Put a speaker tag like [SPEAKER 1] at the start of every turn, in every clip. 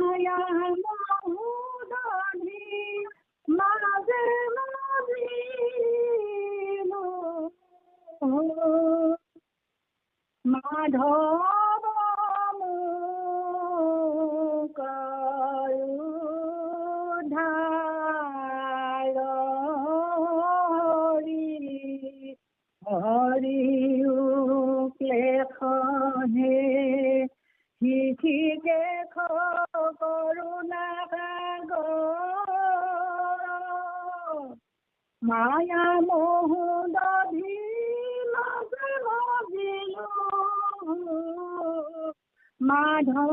[SPEAKER 1] মায়া মহুদধি মাজে মজিলো মাধৱ মোক উদ্ধাৰ হৰি ক্লেশ হে শিক্ষিকেশ কৰুণা মায়া মহুদধি মাজে মজিলো মাধৱ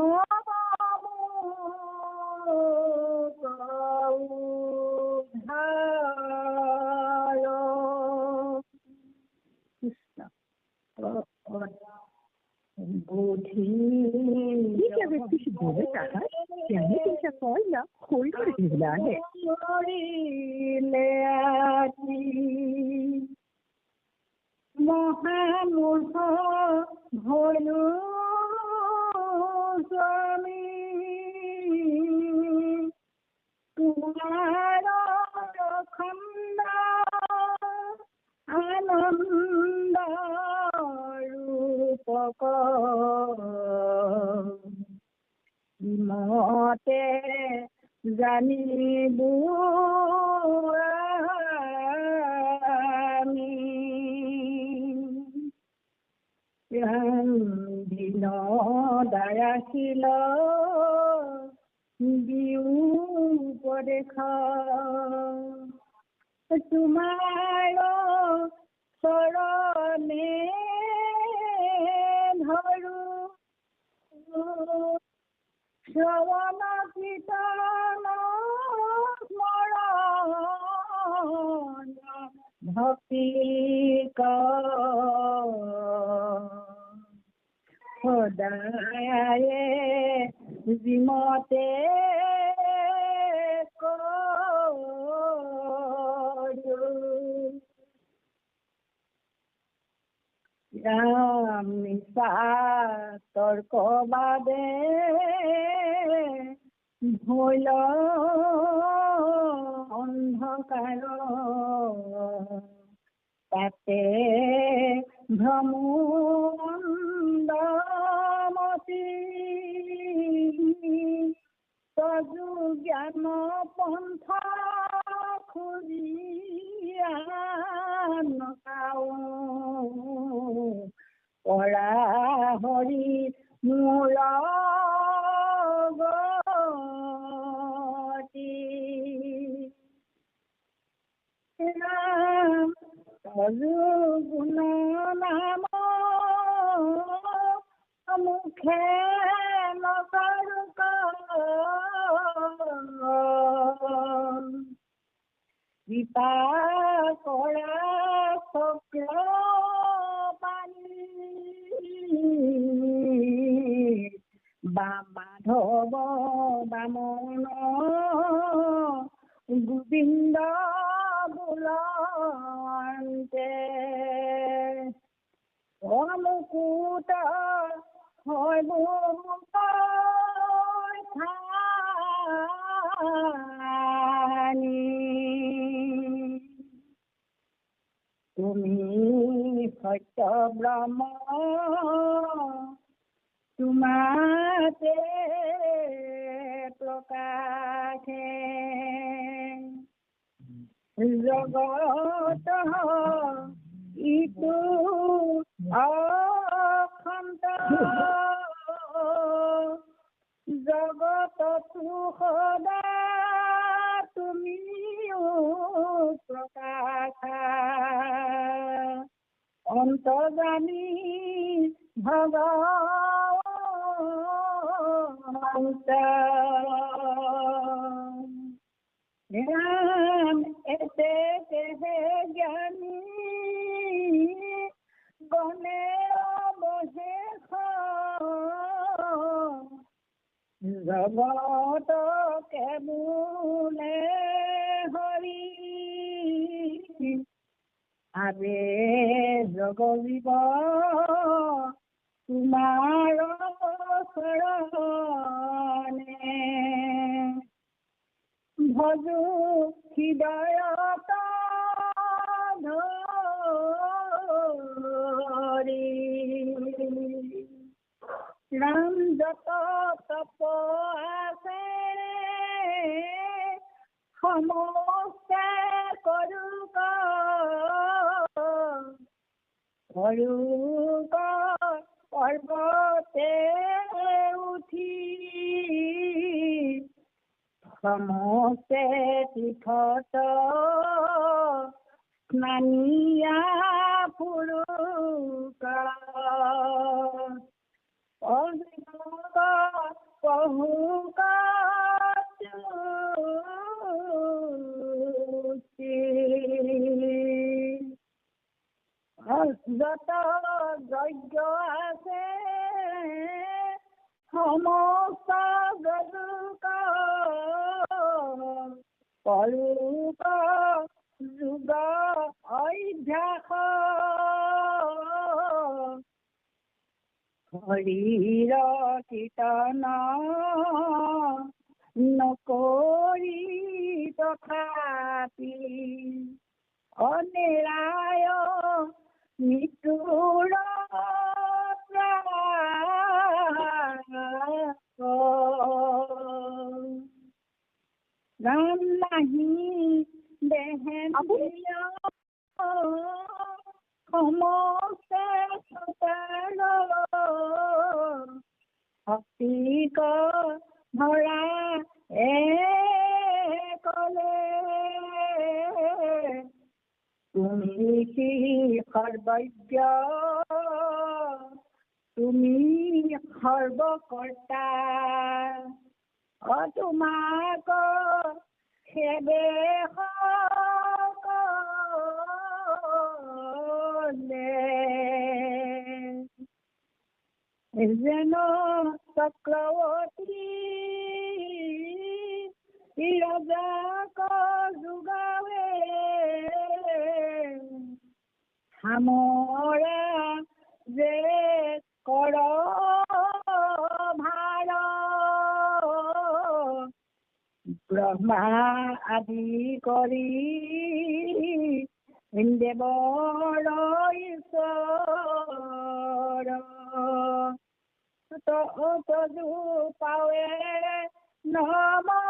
[SPEAKER 1] মোক উদ্ধাৰ
[SPEAKER 2] ठीक है, व्यक्ति से बोलत आहात त्याने तुमच्या कॉलला होल्डवर ठेवला आहे.
[SPEAKER 1] মহামূৰ্খ ভৈলো স্বামী তোমাৰ খণ্ড আনন্দ ৰূপক মতে জানিবো আমি দিন দায়াশীল দিও উপদেশ তোমাৰ চৰণে ধৰো শ্ৰৱণ কীৰ্তন স্মৰণ ভক্তি সদায়ে যিমতে ৰাম নিশা তৰ্কবাদে ভৈল অন্ধকাৰ তাতে ভ্ৰমুন্দমতি তজু জ্ঞান পন্থ খুজিয়া নকাও পৰা হৰি মূল গতি তজু গুণ নাম মুখে নকৰো কৃপা কৰা চক্ৰ বা মাধৱ বামন গোবিন্দ বোলন্তে মুকুত হয় তুমি সত্য ব্ৰহ্ম তোমাতে প্ৰকাশে জগত ইটো অখণ্ড জগতটো সদা তুমিও প্ৰকাশা অন্তৰ্যামী ভগৱন্ত জ্ঞান এতে কেহে জ্ঞানী গণে অৱশেষ জগত কেৱলে হৰি আবে জগজীৱ তোমাৰ চৰণে ভজো হৃদয়ত ধৰি ৰাম যত তপ আছে সমস্তে কৰোক পৰ্বতে উঠি সমস্তে তীৰ্থত স্নানিয়া ফুৰুক পহুক যত যজ্ঞ আছে সমস্ত যদুক পৰুক যোগ অভ্যাস হৰিৰ কীৰ্তন নকৰি তথাপি অনিৰায় মৃত্যুৰ ৰাম নাহি দেহেন সমস্তে সতাৰ ভক্তিক ধৰা কলে তুমি সৰ্বজ্ঞ তুমি সৰ্বকৰ্তা তোমাক সেৱে যেন চক্ৰৱৰ্তী ৰজাক যোগাৱে সামৰা যে কৰ ভাৰ ব্ৰহ্মা আদি কৰি দেৱৰ ঈশ্বৰ তদু পাৱে নমস্কাৰ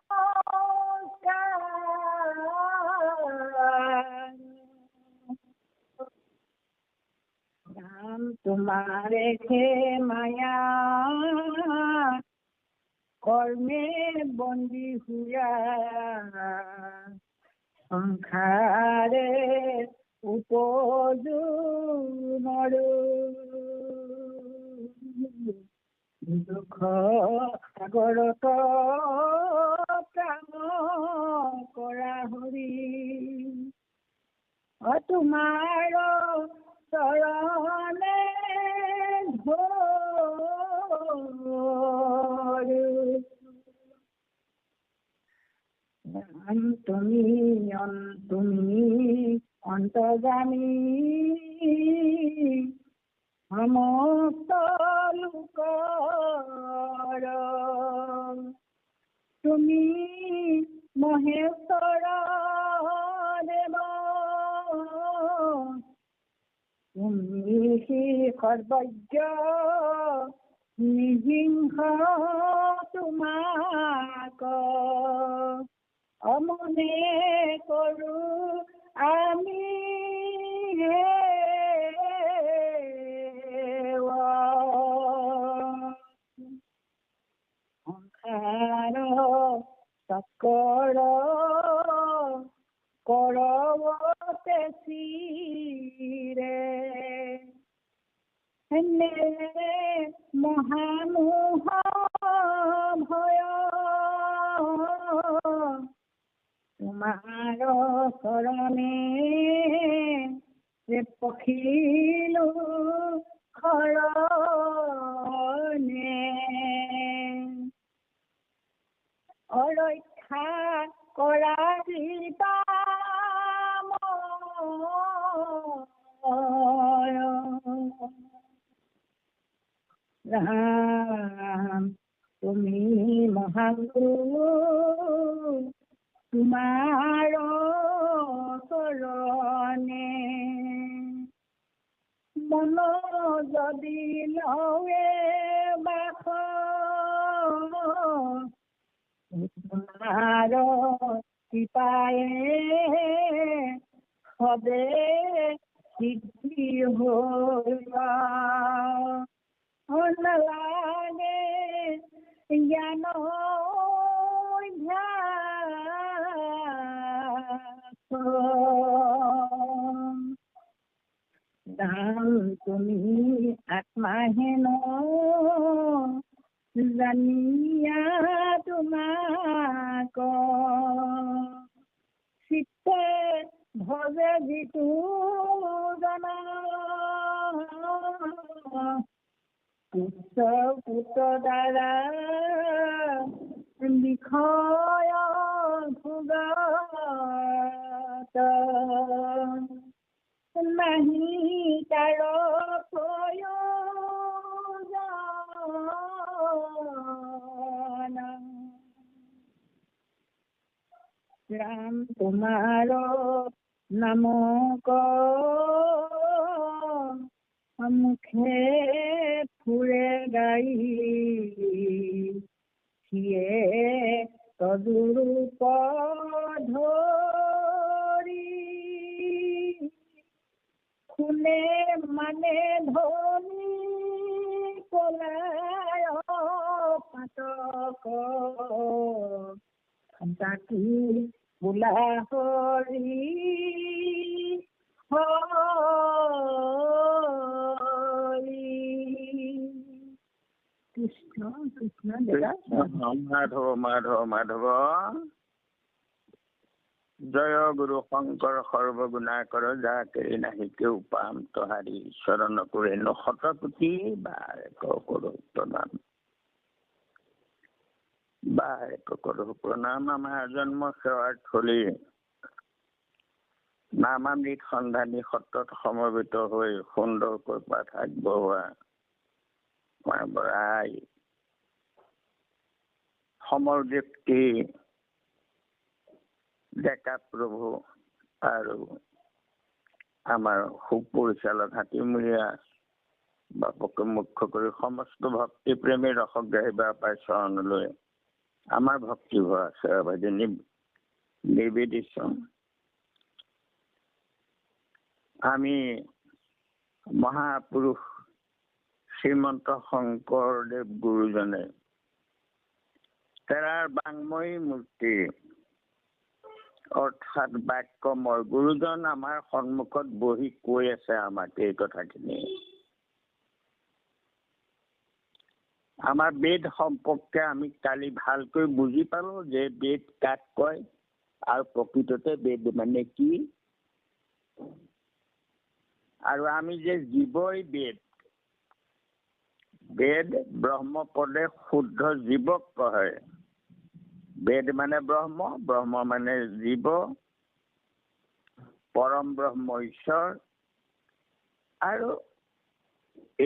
[SPEAKER 1] রাম তোমারে খে মায়া কর্মে বন্দী হুয়া সংসারে উপজু নরু দুঃখ সাগরত প্রাণ করা হরি তোমার চরণে ধরু তুমি অন্তর্যামী সমস্ত লোকৰ তুমি মহেশ্বৰ দেৱ তুমি সৰ্বজ্ঞ নিহিংস তোমাক অমনে কৰো আমি সংসাৰ চক্ৰ কৰৱতে চিৰে হেনে মহামোহ ভয় তোমাৰ চৰণে পখিলো শৰণে অৰক্ষা কৰা ৰাম তুমি মহাগুৰু তোমাৰ চৰণে মন যদি লৱে বাস তোমাৰ কৃপায়ে সদে সিদ্ধি হোৱা নালাগে জ্ঞান দান তুমি আত্মাহেন জানিয়া তোমাক চিত্তে ভজে যিটো জনা পুত্ৰ দ্বাৰা বিষয় ভোগত নাহি তাৰ প্ৰয়োজন ৰাম তোমাৰ নামক মুখে ফুৰে গাই সিয়ে তদুৰূপ ধৰি শুনে মানে ধনী কলায় পাতক তাকি বোলা হৰি হৰি কৃষ্ণ কৃষ্ণ দেৱা
[SPEAKER 3] মাধৱ মাধৱ মাধৱ জয় গুৰু শংকৰ সৰ্বগুণাকৰ যাকে নাহি কেও পাম তহাৰি চৰণ কৰে শতকোটি বাৰ কৰো প্ৰণাম বাৰ কৰো প্ৰণাম। আমাৰ জন্ম সেৱাৰ থলী নামামৃত সন্ধানী সত্ৰত সমবেত হৈ সুন্দৰকৈ পাঠ আগবঢ়োৱা আমাৰ বৰাই সমৰ ব্যক্তি ডেকা প্ৰভু আৰু আমাৰ সুপৰিচালক হাতীমূৰীয়া বাপকে মুখ্য কৰি সমস্ত ভক্তি প্ৰেমী ৰসগ্ৰাহী বাপাই চৰণলৈ আমাৰ ভক্তি ভৰা সেৱাভাজি নিবেদিছো। আমি মহাপুৰুষ শ্ৰীমন্ত শংকৰদেৱ গুৰুজনে তেৰাৰ বাংময়ী মূৰ্তি অৰ্থাৎ বাক্যময় গুৰুজন আমাৰ সন্মুখত বহি কৈ আছে আমাক এই কথাখিনি। আমাৰ বেদ সম্পৰ্কে আমি কালি ভালকৈ বুজি পালো যে বেদ কাক কয় আৰু প্ৰকৃততে বেদ মানে কি, আৰু আমি যে জীৱই বেদ, বেদ ব্ৰহ্মপদে শুদ্ধ জীৱক কয়। বেদ মানে ব্ৰহ্ম, ব্ৰহ্ম মানে জীৱ, পৰম ব্ৰহ্ম ঈশ্বৰ, আৰু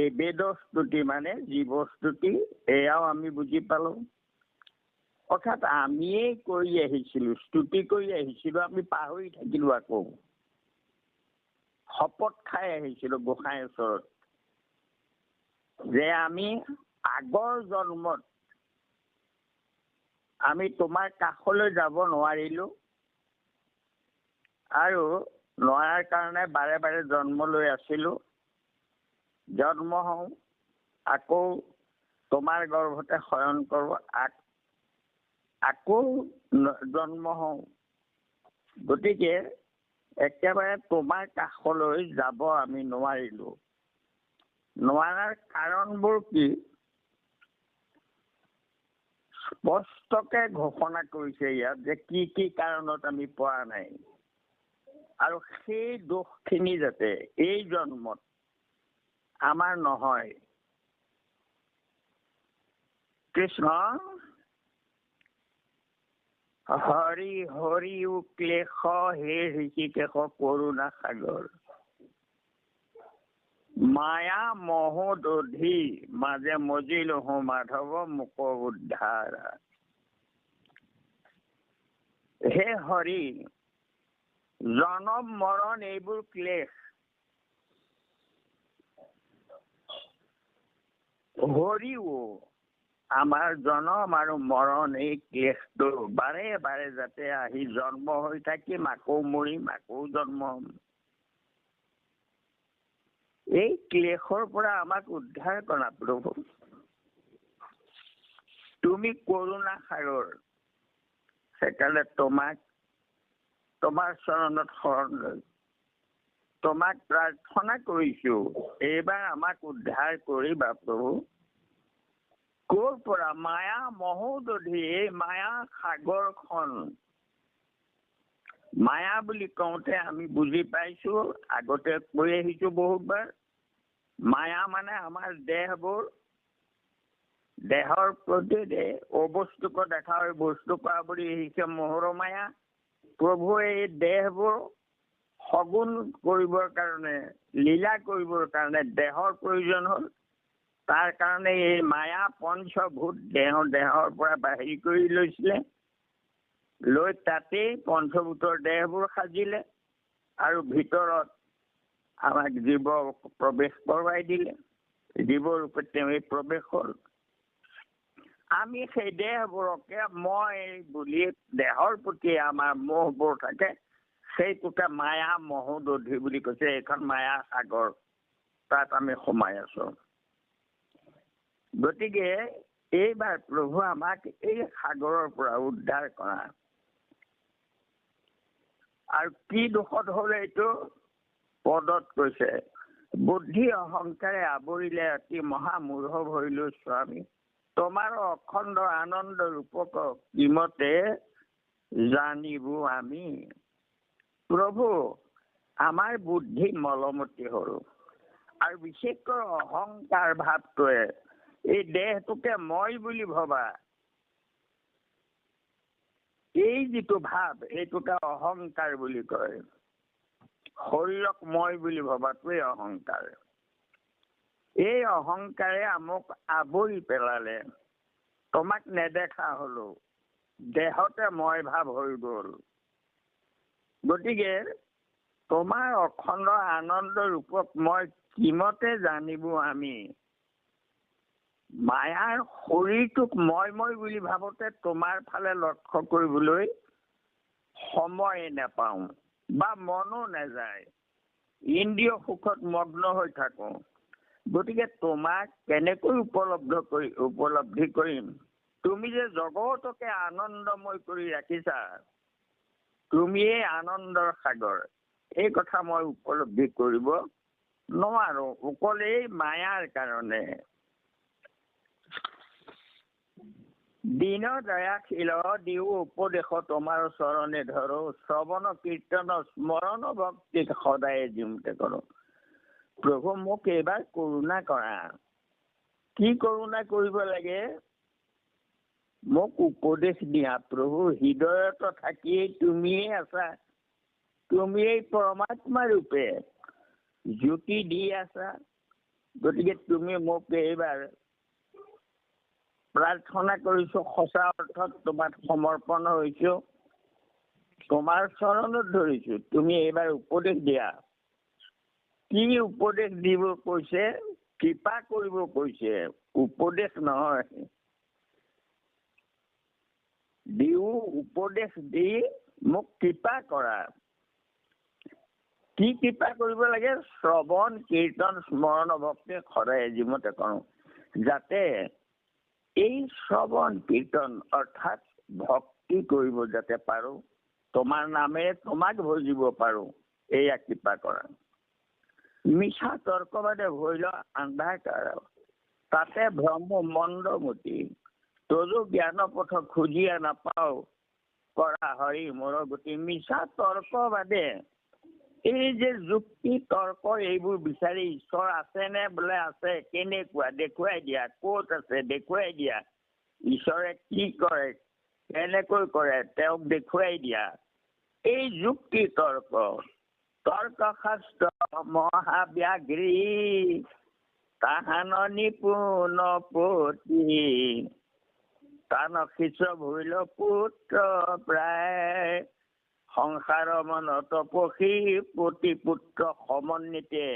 [SPEAKER 3] এই বেদৰ স্তুতি মানে জীৱ স্তুতি, এয়াও আমি বুজি পালো। অৰ্থাৎ আমিয়েই কৰি আহিছিলো, স্তুতি কৰি আহিছিলো, আমি পাহৰি থাকিলো আকৌ। শপত খাই আহিছিলো গোসাঁইৰ ওচৰত যে আমি আগৰ জন্মত আমি তোমাৰ কাষলৈ যাব নোৱাৰিলো, আৰু নোৱাৰাৰ কাৰণে বাৰে বাৰে জন্ম লৈ আছিলো। জন্ম হওঁ, আকৌ তোমাৰ গৰ্ভতে শয়ন কৰো, আকৌ জন্ম হওঁ। গতিকে একেবাৰে তোমাৰ কাষলৈ যাব আমি নোৱাৰিলো। নোৱাৰাৰ কাৰণবোৰ কি স্পষ্টকে ঘোষণা কৰিছে ইয়াত, যে কি কি কাৰণত আমি পৰা নাই, আৰু সেই দোষখিনি যাতে এই জন্মত আমাৰ নহয়। কৃষ্ণ হৰি হৰি ক্লেশ হে ঋষিকেশ কৰুণা সাগৰ, মায়া মোহ দধি মাজে মজিল হো মাধৱ মুক উদ্ধাৰ। হে হৰি, জনম মৰণ এইবোৰ ক্লেশ, হৰিও আমাৰ জনম আৰু মৰণ এই ক্লেশটো বাৰে বাৰে যাতে আহি জন্ম হৈ থাকিম, আকৌ মৰিম, আকৌ জন্ম হম, এই ক্লেশৰ পৰা আমাক উদ্ধাৰ কৰা প্ৰভু। তুমি কৰুণা সাগৰ, সেইকাৰণে তোমাৰ চৰণত শৰণ লৈ তোমাক প্ৰাৰ্থনা কৰিছো, এইবাৰ আমাক উদ্ধাৰ কৰিবা প্ৰভু। ক'ৰ পৰা মায়া মহোদধি, এই মায়া সাগৰখন, মায়া বুলি কওঁতে আমি বুজি পাইছো, আগতে কৈ আহিছো বহুতবাৰ, মায়া মানে আমাৰ দেহবোৰ, দেহৰ প্ৰতি অবস্তুক দেখা হয় বস্তু পোৱা বুলি আহিছে মোহৰ মায়া। প্ৰভু এই দেহবোৰ সগুণ কৰিবৰ কাৰণে, লীলা কৰিবৰ কাৰণে দেহৰ প্ৰয়োজন হ'ল। তাৰ কাৰণে এই মায়া পঞ্চভূত দেহৰ পৰা বাহিৰ কৰি লৈছিলে, লৈ তাতেই পঞ্চভূতৰ দেহবোৰ সাজিলে আৰু ভিতৰত আমাক জীৱ প্ৰৱেশ কৰোৱাই দিলে। জীৱৰূপে তেওঁ প্ৰৱেশ হ'ল। আমি সেই দেহবোৰকে মই বুলি দেহৰ প্ৰতি আমাৰ মোহবোৰ থাকে, সেইটোকে মায়া মহোদধি বুলি কৈছে। এইখন মায়া সাগৰ, তাত আমি সোমাই আছো। গতিকে এইবাৰ প্ৰভু আমাক এই সাগৰৰ পৰা উদ্ধাৰ কৰা। আৰু কি দুখত হ'ল এইটো পদত কৈছে, বুদ্ধি অহংকাৰে আৱৰিলে অতি মহামূঢ় ভৰিলো স্বামী, তোমাৰ অখণ্ড আনন্দ ৰূপক কিমতে জানিবো আমি। প্ৰভু, আমাৰ বুদ্ধি মলমতি হ'ল, আৰু বিশেষকৈ অহংকাৰ ভাৱটোৱে এই দেহটোকে মই বুলি ভবা, এই যিটো ভাৱ এইটোকে অহংকাৰ বুলি কয়। শৰীৰক মই বুলি ভবাটোৱে অহংকাৰ। এই অহংকাৰে আমাক আৱৰি পেলালে, তোমাক নেদেখা হলো, দেহতে মই ভাৱ হৈ গল। গতিকে তোমাৰ অখণ্ড আনন্দ ৰূপক মই কিমতে জানিবো আমি। মায়াৰ শৰীৰটোক মই বুলি ভাবোতে তোমাৰ ফালে লক্ষ্য কৰিবলৈ সময় নাপাওঁ বা মনো নাযায়, ইন্দ্ৰিয় সুখত মগ্ন হৈ থাকো। গতিকে তোমাক কেনেকৈ উপলব্ধি কৰিম? তুমি যে জগতকে আনন্দময় কৰি ৰাখিছা, তুমিয়েই আনন্দৰ সাগৰ, এই কথা মই উপলব্ধি কৰিব নোৱাৰো, অকলেই মায়াৰ কাৰণে। দীন দয়াশীল দিও উপদেশ তোমাৰ চৰণে ধৰো, শ্ৰৱণ কীৰ্তন স্মৰণ ভক্তি সদায় জিমতে কৰো। প্ৰভু, মোক এইবাৰ কৰোণা কৰা। কি কৰোণা কৰিব লাগে? মোক উপদেশ দিয়া প্ৰভু। হৃদয়ত থাকিয়েই তুমিয়ে আছা, তুমিয়েই পৰমাত্মা ৰূপে জ্যোতি দি আছা। গতিকে তুমি মোক এইবাৰ প্ৰাৰ্থনা কৰিছো, সঁচা অৰ্থত তোমাক সমৰ্পণ হৈছো, তোমাৰ চৰণত ধৰিছো, তুমি এইবাৰ উপদেশ দিয়া। কি উপদেশ দিব কৈছে? কৃপা কৰিব কৈছে, উপদেশ নহয়। দিও উপদেশ দি মোক কৃপা কৰা। কি কৃপা কৰিব লাগে? শ্ৰৱণ কীৰ্তন স্মৰণ ভক্তি সদায় জীৱনতে কৰো, যাতে এই শ্ৰৱণ কীৰ্তন অৰ্থাৎ ভক্তি কৰিব যাতে পাৰো, তোমাৰ নামেৰে তোমাক ভজিব পাৰো, এয়া কৃপা কৰা। মিছা তৰ্কবাদে ভৈল আন্ধাকাৰ, তাতে ভ্ৰম মন্দমতি, তজু জ্ঞান পথ খুজিয়া নাপাও, কৰা হৰি মোৰ গতি। মিছা তৰ্কবাদে, এই যে যুক্তি তৰ্ক এইবোৰ বিচাৰি ঈশ্বৰ আছে নে বোলে আছে, কেনেকুৱা দেখুৱাই দিয়া, ক'ত আছে দেখুৱাই দিয়া, ঈশ্বৰে কি কৰে, কেনেকৈ কৰে তেওঁক দেখুৱাই দিয়া, এই যুক্তি তৰ্ক, তৰ্ক শাস্ত্ৰ মহাব্যাঘ্ৰী, তাহান নিপুণ পতি, তান অশিষ্য ভুইল পুত্ৰ প্ৰায় সংসাৰ মনত পশী পতি পুত্ৰ সমন্বিতে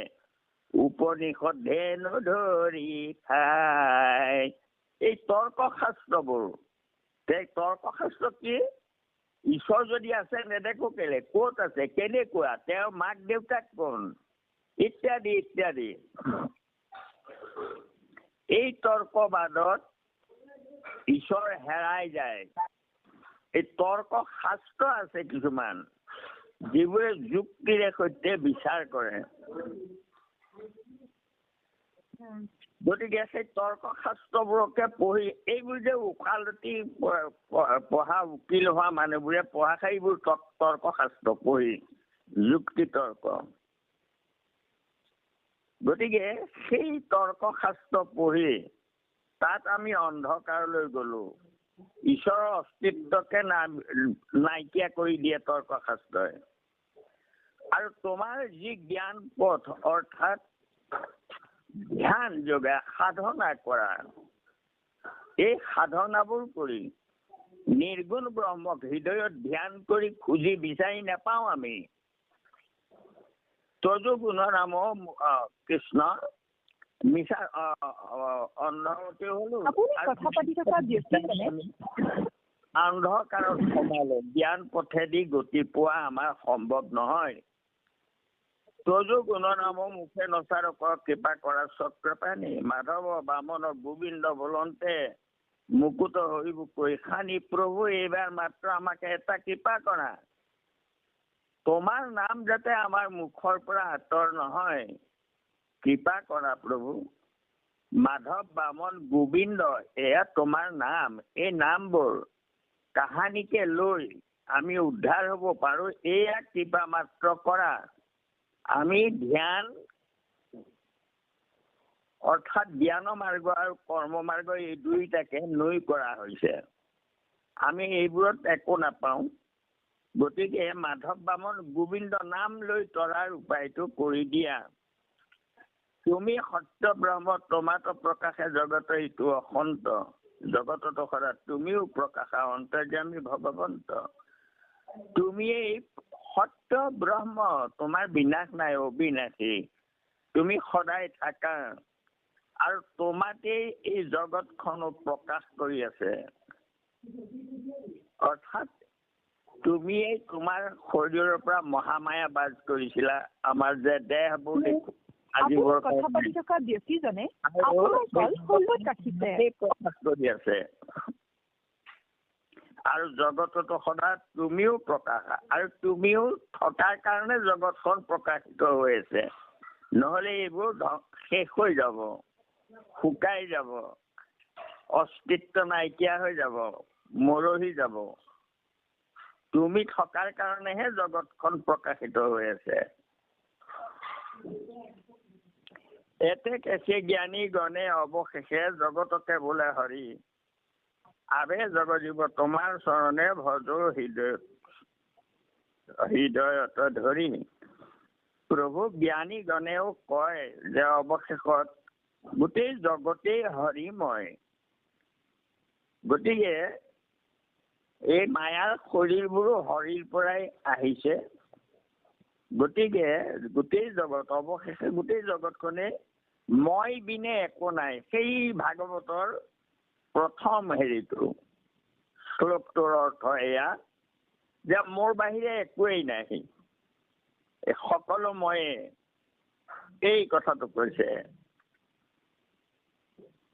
[SPEAKER 3] উপনিষদ ধেনু ধৰি খাই। এই তৰ্ক শাস্ত্ৰবোৰ, তৰ্ক শাস্ত্ৰ কি? ঈশ্বৰ যদি আছে নেদেখো কেলে, ক'ত আছে, কেনেকুৱা, তেওঁৰ মাক দেউতাক কোন, ইত্যাদি ইত্যাদি। এই তৰ্কবাদত ঈশ্বৰ হেৰাই যায়। এই তৰ্ক শাস্ত্ৰ আছে কিছুমান যিবোৰে যুক্তিৰে সৈতে বিচাৰ কৰে। গতিকে সেই তৰ্ক শাস্ত্ৰবোৰকে পঢ়ি, এইবোৰ যে উকালতি পঢ়া উকিল হোৱা মানুহবোৰে পঢ়া সেইবোৰ তৰ্ক শাস্ত্ৰ পঢ়ি, যুক্তি তৰ্ক। গতিকে সেই তৰ্ক শাস্ত্ৰ পঢ়ি তাত আমি অন্ধকাৰলৈ গলো। ঈশ্বৰৰ অস্তিত্বকে নাইকিয়া কৰি দিয়ে তৰ্ক শাস্ত্ৰই। আৰু তোমাৰ যি জ্ঞান পথ, অৰ্থাৎ ধ্যান যোগে সাধনা কৰা, এই সাধনাবোৰ কৰি নিৰ্গুণ ব্ৰহ্মক হৃদয়ত ধ্যান কৰি খুজি বিচাৰি নাপাওঁ আমি। তজু গুণ নাম কৃষ্ণ মিছা অন্ধকাৰতে হলো, অন্ধকাৰত সোমালে জ্ঞান পথেদি গতি পোৱা আমাৰ সম্ভৱ নহয়। তজু গুণ নাম মুখে নচাৰক কৃপা কৰা চক্ৰপাণী মাধৱ বামন গোবিন্দ বলন্তে মুকুত হৰিব কৈ খানি প্ৰভু এইবাৰ মাত্ৰ আমাকে এটা কৃপা কৰা। তোমাৰ নাম যাতে আমাৰ মুখৰ পৰা আঁতৰ নহয়, কৃপা কৰা প্ৰভু। মাধৱ বামন গোবিন্দ এয়া তোমাৰ নাম। এই নামবোৰ কাহানিকে লৈ আমি উদ্ধাৰ হ'ব পাৰো, এয়া কৃপা মাত্ৰ কৰা। আমি ধ্যান অৰ্থাৎ জ্ঞান মাৰ্গ আৰু কৰ্ম মাৰ্গ এই দুইটাকে নৈ কৰা হৈছে। আমি এইবোৰত একো নাপাওঁ। গতিকে মাধৱ বামন গোবিন্দ নাম লৈ তৰাৰ উপায়টো কৰি দিয়া। তুমি সত্য ব্ৰহ্ম, তোমাতো প্ৰকাশে জগত ইটো অসন্ত, জগততো সদা তুমিও প্ৰকাশা অন্তৰ্যামী ভগৱন্ত। তুমি এই সত্য ব্ৰহ্ম, তোমাৰ বিনাশ নাই, অবিনাশী, তুমি সদায় থাকা আৰু তোমাতেই এই জগতখনো প্ৰকাশ কৰি আছে। অৰ্থাৎ তুমিয়েই তোমাৰ শৰীৰৰ পৰা মহামায়া বাজ কৰিছিলা। আমাৰ যে দেহবোৰ
[SPEAKER 2] কথা পাতি থকা ব্যক্তিজনে আপোনাৰ কল হোল্ডত ৰাখিছে
[SPEAKER 3] প্ৰকাশ কৰি আছে। আৰু জগততো সদা তুমিও প্ৰকাশ, আৰু তুমিও থকাৰ কাৰণে জগতখন প্ৰকাশিত হৈ আছে। নহলে এইবোৰ শেষ হৈ যাব, শুকাই যাব, অস্তিত্ব নাইকিয়া হৈ যাব, মৰহি যাব। তুমি থকাৰ কাৰণেহে জগতখন প্ৰকাশিত হৈ আছে। এতে কেছে জ্ঞানী গণে অৱশেষে জগতকে বোলে হৰি, আবে জগজীৱ তোমাৰ চৰণে ভজো হৃদয়ত ধৰি। প্ৰভু জ্ঞানী গণেও কয় যে অৱশেষত গোটেই জগতেই হৰিময়। গতিকে এই মায়াৰ শৰীৰবোৰো হৰিৰ পৰাই আহিছে। গতিকে গোটেই জগত, অৱশেষে গোটেই জগতখনে মই বিনে একো নাই। সেই ভাগৱতৰ প্ৰথম হেৰিটো শ্লোকটোৰ অৰ্থ এয়া যে মোৰ বাহিৰে একোৱেই নাই, সকলো ময়ে। এই কথাটো কৈছে।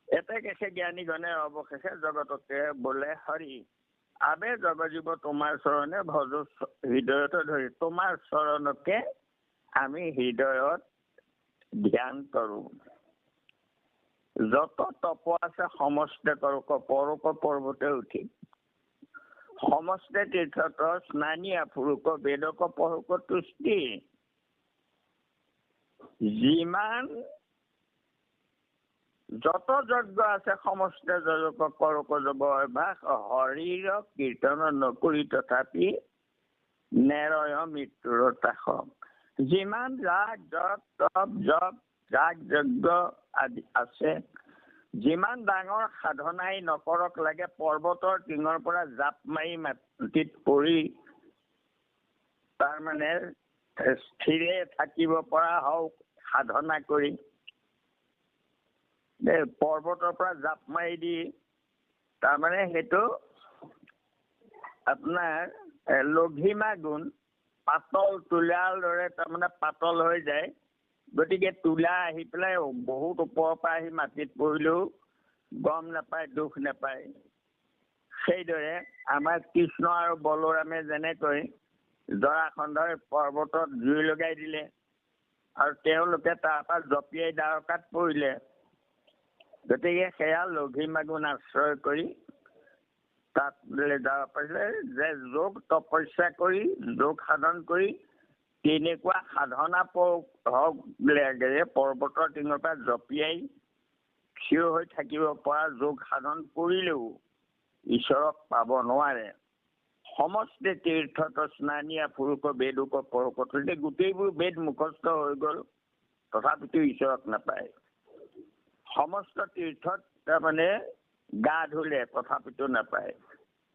[SPEAKER 3] এতে কেছে জ্ঞানী গণে অৱশেষে জগতকে বোলে হৰি, আবে জগজীৱ তোমাৰ চৰণে ভজো হৃদয়ত ধৰি। তোমাৰ চৰণকে আমি হৃদয়ত ধ্যান কৰো। যত তপ আছে সমস্তে কৰক, পৰক পৰ্বতে উঠি। সমস্তে তীৰ্থত স্নানীয়া ফুৰুক, বেদক পঢ়ক তুষ্টি। যিমান যত যজ্ঞ আছে সমস্তে যজক কৰক যব অভ্যাস। হৰিৰ কীৰ্তন নকৰি তথাপি নেৰয় মৃত্যুৰ তাস। যিমান ৰাগ জপ তপ জপ যাগ যজ্ঞ আদি আছে যিমান ডাঙৰ সাধনাই নকৰক লাগে পৰ্বতৰ টিঙৰ পৰা জাপ মাৰি মাটিত পৰি তাৰমানে স্থিৰে থাকিব পৰা হওক সাধনা কৰি পৰ্বতৰ পৰা জাপ মাৰি দি তাৰমানে সেইটো আপোনাৰ লঘিমা গুণ পাতল তোলাৰ দৰে তাৰমানে পাতল হৈ যায় গতিকে তোলা আহি পেলাই বহুত ওপৰৰ পৰা আহি মাটিত পৰিলেও গম নাপায় দুখ নাপায় সেইদৰে আমাৰ কৃষ্ণ আৰু বলোৰামে যেনেকৈ জৰাসন্ধৰ পৰ্বতত জুই লগাই দিলে আৰু তেওঁলোকে তাৰ পৰা জঁপিয়াই দ্বাৰকাত পৰিলে গতিকে সেয়া লঘিমা গুণ আশ্ৰয় কৰি তাত যাব পাৰিলে যে যোগ তপস্যা কৰি যোগ সাধন কৰি তেনেকুৱা সাধনা হওক লাগে পৰ্বতৰ টিঙৰ পৰা জঁপিয়াই থিয় হৈ থাকিব পৰা যোগ সাধন কৰিলেও ঈশ্বৰক পাব নোৱাৰে সমস্ত তীৰ্থত স্নানীয়া পুৰুষ বেদুক পৰকত গোটেইবোৰ বেদ মুখস্থ হৈ গ'ল তথাপিতো ঈশ্বৰক নাপায় সমস্ত তীৰ্থত তাৰমানে গা ধুলে তথাপিতো নাপায়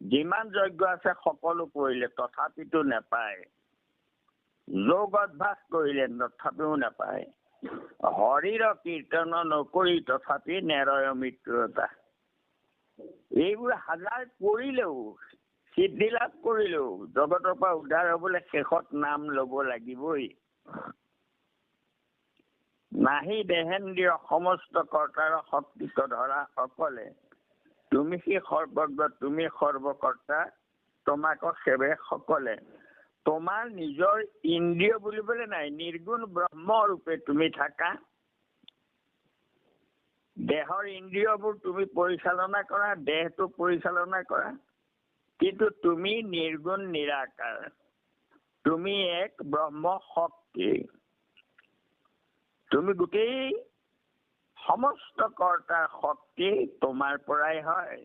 [SPEAKER 3] যিমান যজ্ঞ আছে সকলো কৰিলে তথাপিতো নাপায় যোগ অভ্যাস কৰিলে তথাপিও নাপায় হৰিৰ কীৰ্তন নকৰি তথাপি নেৰয় মৃত্যুতা এইবোৰ হাজাৰ কৰিলেও সিদ্ধি লাভ কৰিলেও জগতৰ পৰা উদ্ধাৰ হবলৈ শেষত নাম ল'ব লাগিবই নাহি দেহেন্দ্ৰিয় সমস্ত কৰ্তাৰ শক্তিক ধৰা অকলে তুমি সি সৰ্বজ্ঞ তুমি সৰ্বকৰ্তা তোমাক সেৱে সকলে তোমাৰ নিজৰ ইন্দ্ৰিয় বুলিবলৈ নাই নিৰ্গুণ ব্ৰহ্ম ৰূপে তুমি থাকা দেহৰ ইন্দ্ৰিয়বোৰ তুমি পৰিচালনা কৰা দেহটো পৰিচালনা কৰা কিন্তু তুমি নিৰ্গুণ নিৰাকাৰ তুমি এক ব্ৰহ্ম শক্তি তুমি গোটেই সমস্ত কৰ্তাৰ শক্তি তোমাৰ পৰাই হয়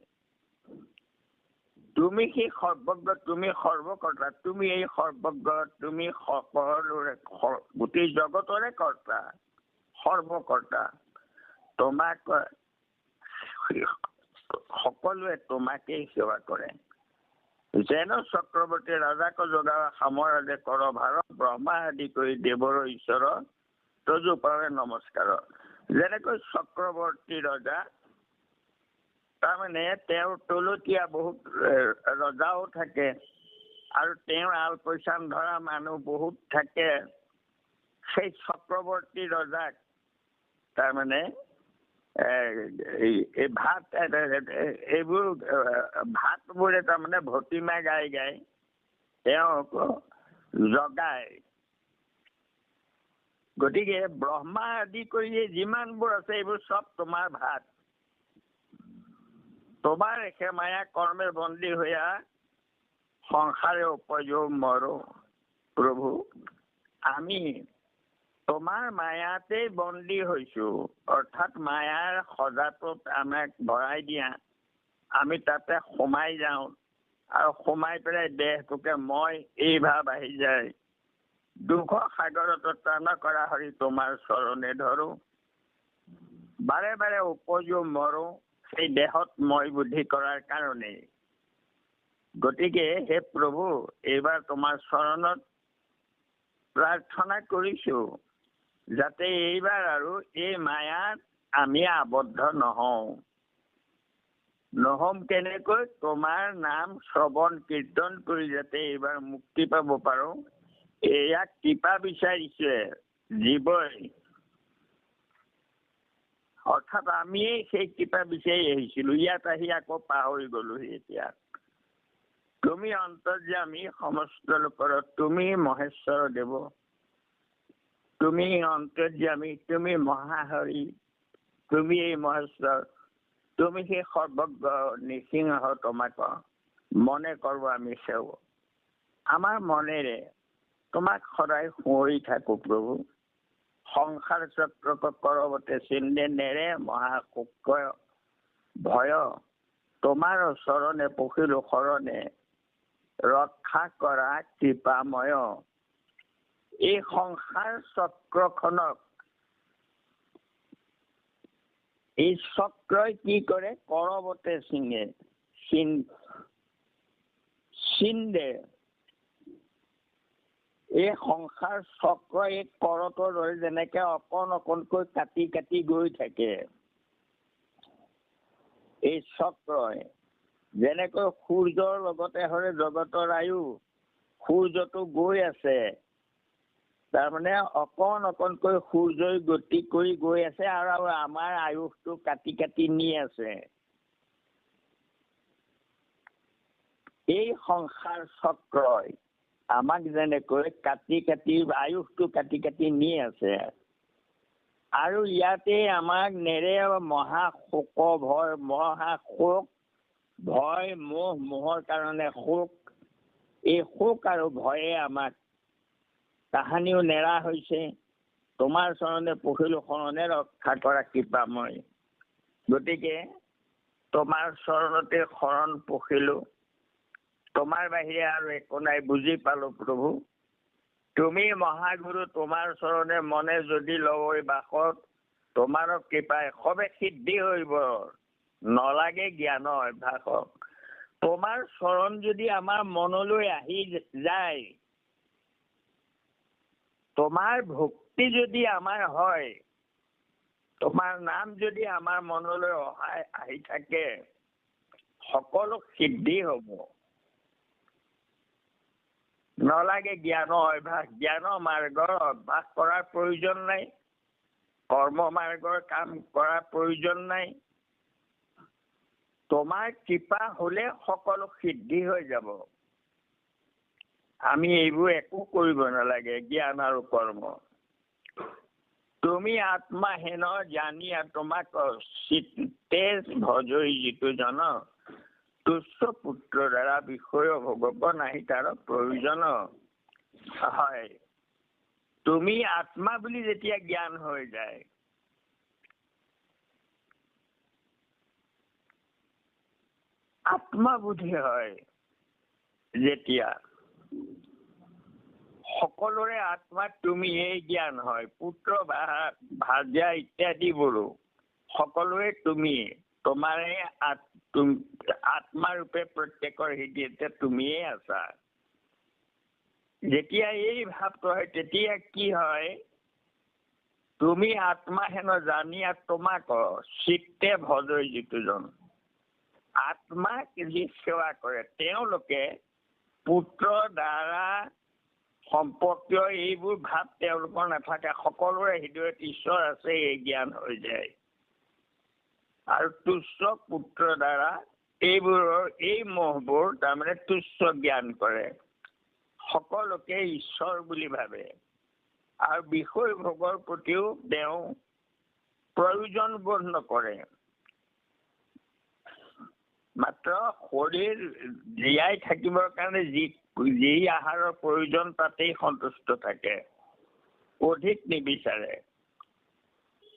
[SPEAKER 3] তুমি সেই সৰ্বজ্ঞ তুমি সৰ্বকৰ্তা তুমি এই সৰ্বজ্ঞ তুমি সকলোৰে গোটেই জগতৰে কৰ্তা সৰ্বকৰ্তা তোমাক সকলোৱে তোমাকেই সেৱা কৰে যেন চক্ৰৱৰ্তী ৰাজাক জগাৰ সামৰাদে কৰ ভাৰ ব্ৰহ্মা আদি কৰি দেৱৰ ঈশ্বৰ তজু পাৰে নমস্কাৰ যেনেকৈ চক্ৰৱৰ্তী ৰজা তাৰমানে তেওঁৰ তলতীয়া বহুত ৰজাও থাকে আৰু তেওঁৰ আলপৈচান ধৰা মানুহ বহুত থাকে সেই চক্ৰৱৰ্তী ৰজাক তাৰমানে এই ভাত এইবোৰ ভাতবোৰে তাৰমানে ভতিমা গাই গাই তেওঁক জগায় গতিকে ব্ৰহ্মা আদি কৰি যিমানবোৰ আছে এইবোৰ চব তোমাৰ ভাত তোমাৰ একে মায়া কৰ্মে বন্দী হৈয়া সংসাৰে উপযোগ মৰো প্ৰভু আমি তোমাৰ মায়াতেই বন্দী হৈছো অৰ্থাৎ মায়াৰ সজাটোত আমাক ভৰাই দিয়া আমি তাতে সোমাই যাওঁ আৰু সোমাই পেলাই দেহটোকে মই এই ভাৱ আহি যায় দুখ সাগৰত ত্ৰাণ কৰা হৰি তোমাৰ চৰণে ধৰো বাৰে বাৰে উপযোগ মৰো সেই দেহত মই বুদ্ধি কৰাৰ কাৰণে গতিকে হে প্ৰভু এইবাৰ তোমাৰ চৰণত প্ৰাৰ্থনা কৰিছো যাতে এইবাৰ আৰু এই মায়াত আমি আবদ্ধ নহম কেনেকৈ তোমাৰ নাম শ্ৰৱণ কীৰ্তন কৰি যাতে এইবাৰ মুক্তি পাব পাৰো এয়া কৃপা বিচাৰিছে জীৱই অৰ্থাৎ আমিয়ে সেই কৃপা বিচাৰি আহিছিলো ইয়াত আহি আকৌ পাহৰি গলোহি এতিয়া তুমি অন্তৰ্যামী সমস্ত লোকৰ তুমি মহেশ্বৰ দেৱ তুমি অন্তৰ্যামী তুমি মহাহৰি তুমি এই মহেশ্বৰ তুমি সেই সৰ্বজ্ঞ নৃসিংহ তোমাক মনে কৰো আমি সেৱ আমাৰ মনেৰে তোমাক সদায় সুঁৱৰি থাকো প্ৰভু সংসাৰ চক্ৰক কৰবতে চিন্নে নেৰে মহাশোক ভয় তোমাৰ চৰণে পখিলো শৰণে ৰক্ষা কৰা কৃপাময় এই সংসাৰ চক্ৰখনক এই চক্ৰই কি কৰে? কৰবতে ছিঙে, চিন্দে। এই সংসাৰ চক্ৰ এই কৰতৰ দৰে যেনেকে অকণ অকণকৈ কাটি কাটি গৈ থাকে, এই চক্ৰই যেনেকৈ সূৰ্যৰ লগতে হৰে জগতৰ আয়ু, সূৰ্যটো গৈ আছে, তাৰমানে অকণ অকণকৈ সূৰ্যই গতি কৰি গৈ আছে আৰু আমাৰ আয়ুসটো কাটি কাটি নি আছে। এই সংসাৰ চক্ৰই আমাক যেনেকৈ কাটি কাটি আয়ুসটো কাটি কাটি নি আছে, আৰু ইয়াতে আমাক নেৰে মহাশোক ভয়, মহাশোক ভয় মোহৰ কাৰণে শোক। এই শোক আৰু ভয়ে আমাক তাহানিও নেৰা হৈছে। তোমাৰ চৰণে পঢ়িলো শৰণে ৰক্ষা কৰা কৃপাময়। গতিকে তোমাৰ চৰণতে শৰণ পঢ়িলো, তোমাৰ বাহিৰে আৰু একো নাই বুজি পালো প্ৰভু। তুমি মহাগুৰু, তোমাৰ চৰণে মনে যদি লয় বাসত, তোমাৰ কৃপাই সবে সিদ্ধি হইব, নলাগে জ্ঞান অভ্যাসক। তোমাৰ চৰণ যদি আমাৰ মনলৈ আহি যায়, তোমাৰ ভক্তি যদি আমাৰ হয়, তোমাৰ নাম যদি আমাৰ মনলৈ আহি থাকে, সকলো সিদ্ধি হব। নলাগে জ্ঞান অভ্যাস। জ্ঞান মাৰ্গৰ অভ্যাস কৰাৰ প্ৰয়োজন নাই, কৰ্ম মাৰ্গৰ কাম কৰাৰ প্ৰয়োজন নাই। তোমাৰ কৃপা হলে সকলো সিদ্ধি হৈ যাব। আমি এইবোৰ একো কৰিব নালাগে, জ্ঞান আৰু কৰ্ম। তুমি আত্মাহীন জানিয়া তোমাক চিত্তে ভজই যিটো জন, তুচ্ছ পুত্ৰ দ্বাৰা বিষয় ভোগব নাহি তাৰ প্ৰয়োজন। হয়, তুমি আত্মা বুলি যেতিয়া জ্ঞান হৈ যায়, আত্মবোধি হয় যেতিয়া, সকলোৰে আত্মাত তুমি এই জ্ঞান হয়। পুত্ৰ ভাৰ্যা ইত্যাদিবোৰো সকলোৱে তুমি, তোমাৰে আত্মাৰূপে প্ৰত্যেকৰ হৃদয়তে তুমিয়ে আছা। যেতিয়া এই ভাৱটো হয়, তেতিয়া কি হয়? তুমি আত্মা হেন জানিয়া তোমাক চিত্তে ভজই যিটো জন। আত্মাক যি সেৱা কৰে, তেওঁলোকে পুত্ৰ দ্বাৰা সম্পৰ্কীয় এইবোৰ ভাৱ তেওঁলোকৰ নাথাকে। সকলোৰে হৃদয়ত ঈশ্বৰ আছে, এই জ্ঞান হৈ যায়। আৰু তুচ্ছ পুত্ৰ দ্বাৰা এইবোৰৰ এই মোহবোৰ তাৰমানে তুচ্ছ জ্ঞান কৰে, সকলোকে ঈশ্বৰ বুলি ভাবে। আৰু বিষয় ভোগৰ প্ৰতিও তেওঁ প্ৰয়োজন বোধ নকৰে। মাত্ৰ শৰীৰ জীয়াই থাকিবৰ কাৰণে যি আহাৰৰ প্ৰয়োজন তাতেই সন্তুষ্ট থাকে, অধিক নিবিচাৰে।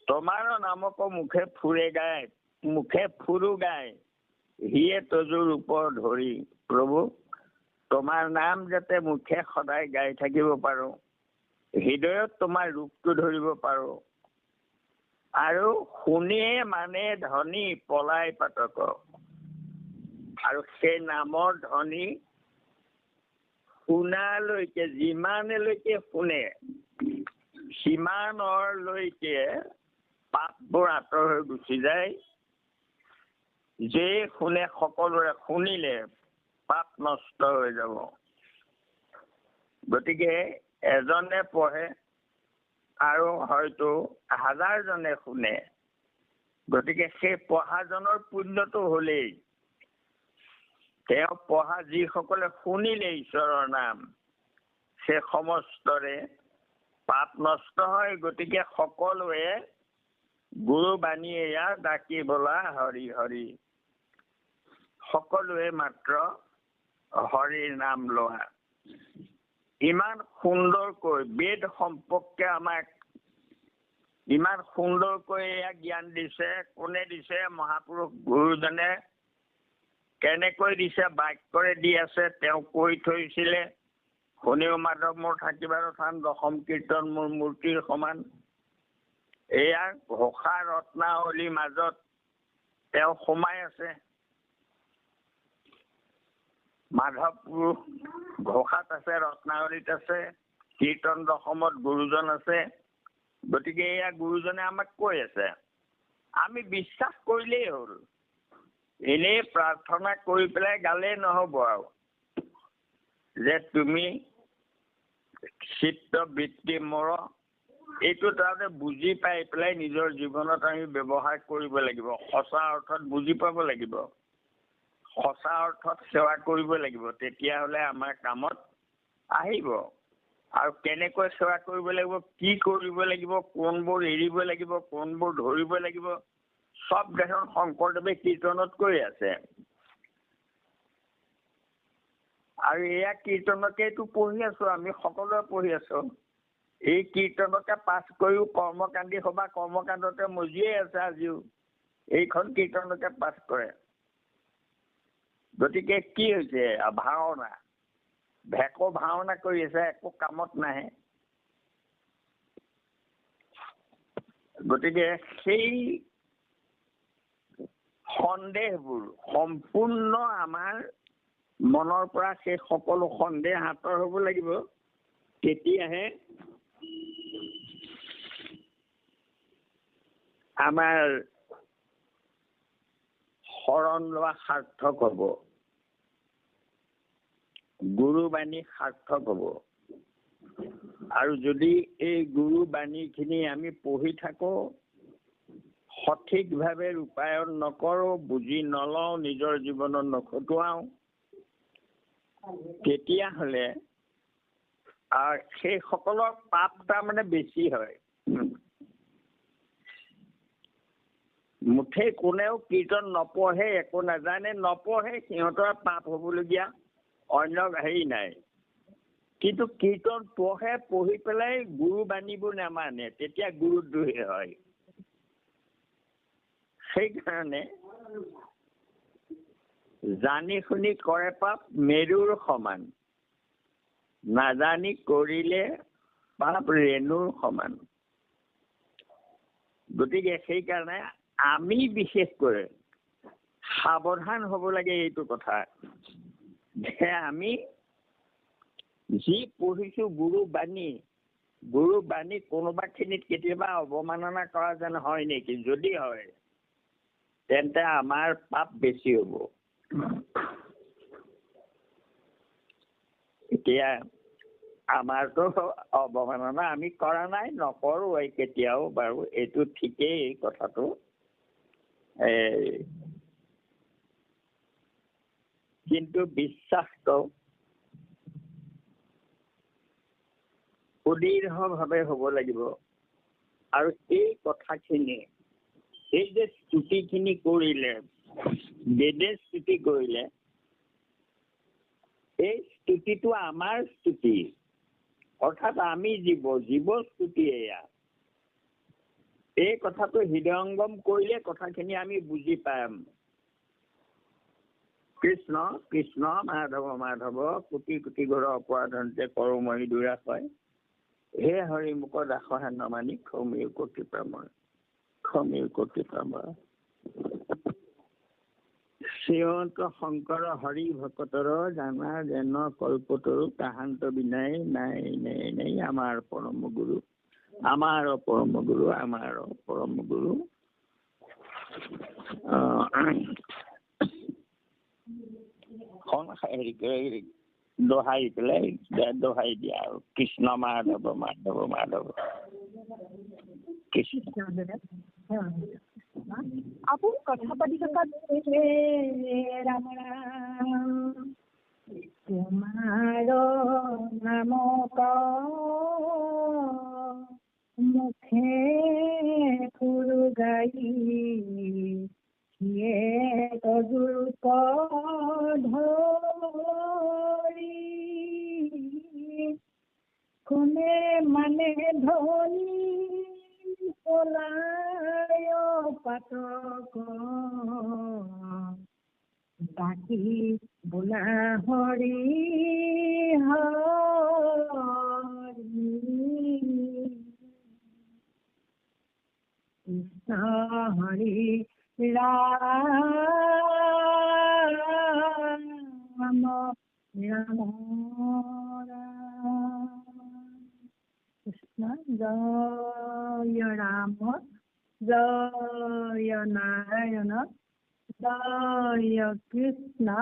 [SPEAKER 3] তোমাৰ নামক মুখে ফুৰু গায়, হিয়ে তজুৰ ওপৰ ধৰি। প্ৰভু, তোমাৰ নাম যাতে মুখে সদায় গাই থাকিব পাৰো, হৃদয়ত তোমাৰ ৰূপটো ধৰিব পাৰো, আৰু শুনিয়ে মানে ধনী পলাই পাতক। আৰু সেই নামৰ ধ্বনি শুনালৈকে, যিমানলৈকে শুনে সিমানলৈকে পাপবোৰ আঁতৰ হৈ গুচি যায়। যে শুনে সকলোৰে শুনিলে পাপ নষ্ট হৈ যাব। গতিকে এজনে পঢ়ে আৰু হয়তো 1000 জনে শুনে। গতিকে সেই পঢ়াজনৰ পুণ্যটো হলেই, তেওঁ পঢ়া যিসকলে শুনিলে ঈশ্বৰৰ নাম, সেই সমস্তৰে পাপ নষ্ট হয়। গতিকে সকলোৱে গুৰু বাণী এয়া ডাকি বোলা হৰি হৰি। সকলোৱে মাত্ৰ হৰিৰ নাম লোৱা। ইমান সুন্দৰকৈ বেদ সম্পৰ্কে আমাক ইমান সুন্দৰকৈ এয়া জ্ঞান দিছে। কোনে দিছে? মহাপুৰুষ গুৰুজনে কেনেকৈ দিছে? বাক্যৰে দি আছে। তেওঁ কৈ থৈছিলে, শুনিও মাধৱ মোৰ থাকিবাৰ থান, দশম কীৰ্তন মোৰ মূৰ্তিৰ সমান। এয়া ঘোষা ৰত্নাৱলীৰ মাজত তেওঁ সোমাই আছে। মাধৱ পুৰুষ ঘোষাত আছে, ৰত্নাৱলীত আছে, কীৰ্তন দশমত গুৰুজন আছে। গতিকে এয়া গুৰুজনে আমাক কৈ আছে, আমি বিশ্বাস কৰিলেই হ'ল। এনেই প্ৰাৰ্থনা কৰি পেলাই গালেই নহব আৰু যে তুমি চিত্ত বৃত্তি মৰ, এইটো তাৰমানে বুজি পাই পেলাই নিজৰ জীৱনত আমি ব্যৱহাৰ কৰিব লাগিব। সঁচা অৰ্থত বুজি পাব লাগিব, সঁচা অৰ্থত সেৱা কৰিব লাগিব, তেতিয়াহ'লে আমাৰ কামত আহিব। আৰু কেনেকৈ সেৱা কৰিব লাগিব, কি কৰিব লাগিব, কোনবোৰ এৰিব লাগিব, কোনবোৰ ধৰিব লাগিব, সব দেখোন শংকৰদেৱে কীৰ্তনত কৈ আছে। আৰু এয়া কীৰ্তনকেইটো পঢ়ি আছো, আমি সকলোৱে পঢ়ি আছো। এই কীৰ্তনকে পাঠ কৰিও কৰ্মকাণ্ডী সভা কৰ্মকাণ্ডতে মজিয়ে আছে আজিও। এইখন কীৰ্তনকে পাঠ কৰে। গতিকে কি হৈছে? ভাওনা, ভেকো ভাওনা কৰি আছে, একো কামত নাহে। গতিকে সেই সন্দেহবোৰ সম্পূৰ্ণ আমাৰ মনৰ পৰা সেই সকলো সন্দেহ আঁতৰ হ'ব লাগিব। তেতিয়াহে আমাৰ শৰণ লোৱা সাৰ্থক হ'ব, গুৰুবাণী সাৰ্থক হ'ব। আৰু যদি এই গুৰুবাণীখিনি আমি পঢ়ি থাকো, সঠিকভাৱে ৰূপায়ণ নকৰো, বুজি নলওঁ, নিজৰ জীৱনত নখটুৱাওঁ, তেতিয়াহ'লে সেই সকলৰ পাপ তাৰমানে বেছি হয়। মুঠেই কোনেও কীৰ্তন নপঢ়ে, একো নাজানে, নপঢ়ে, সিহঁতৰ পাপ হ'বলগীয়া অন্য হেৰি নাই। কিন্তু কীৰ্তন পঢ়ে, পঢ়ি পেলাই গুৰুবাণীবোৰ নামানে, তেতিয়া গুৰুদ্ৰোহী হয়। সেইকাৰণে জানি শুনি কৰে পাপ মেৰুৰ সমান, নাজানি কৰিলে পাপ ৰেণুৰ সমান। গতিকে সেইকাৰণে আমি বিশেষকৈ সাৱধান হ'ব লাগে এইটো কথা যে আমি যি পঢ়িছো গুৰুবাণী কোনোবাখিনিত কেতিয়াবা অৱমাননা কৰা যেন হয় নেকি? যদি হয় তেন্তে আমাৰ পাপ বেছি হ'ব। এতিয়া আমাৰতো অৱমাননা আমি কৰা নাই, নকৰো কেতিয়াও বাৰু, এইটো ঠিকেই কথাটো। কিন্তু বিশ্বাসটো সুদৃঢ়ভাৱে হ'ব লাগিব। আৰু এই কথাখিনি, এই যে স্তুতিখিনি কৰিলে, বেদে স্তুতি কৰিলে, এই স্তুতিটো আমাৰ স্তুতি, অৰ্থাৎ আমি জীৱ স্তুতি। এয়া এই কথাটো হৃদয়ংগম কৰিলে কথাখিনি আমি বুজি পাম। কৃষ্ণ কৃষ্ণ মাধৱ মাধৱ, কোটি কোটি ঘৰ অপৰাধন্তে কৰো মই দুৰা হয়, হে হৰি মুখ দাস হেন মানি ক্ষমিও কোটি প্ৰামৰ, ক্ষমিও কোটি প্ৰামৰ। শ্ৰীমন্ত শংকৰ হৰি ভকতৰ জানা যেন কল্পতৰু, তাহান্ত বিনাই নাই নাই নাই আমাৰ পৰম গুৰু, আমাৰ পৰম গুৰু, আমাৰ পৰম গুৰু। হেৰি দোহাই পেলাই দোহাই দিয়া আৰু কৃষ্ণ মাধৱ মাধৱ মাধৱ কৃষ্ণ।
[SPEAKER 2] আপুনি কথা পাতি থকা
[SPEAKER 1] ৰাম ৰাম তোমাৰ নাম মুখে ফুৰু গাই, সিয়ে তজুক ধৰি, কোনে মানে ধনী পলায় পাতক, বাকী বোলা হৰি হৰি। কৃষ্ণ হৰি ৰাম ৰাম কৃষ্ণ জয় ৰাম জয় নাৰায়ণ জয় কৃষ্ণ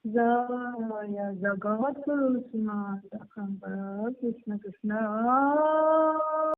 [SPEAKER 1] জয় জগৎ গুৰু শ্ৰীমন্ত শংকৰ কৃষ্ণ কৃষ্ণ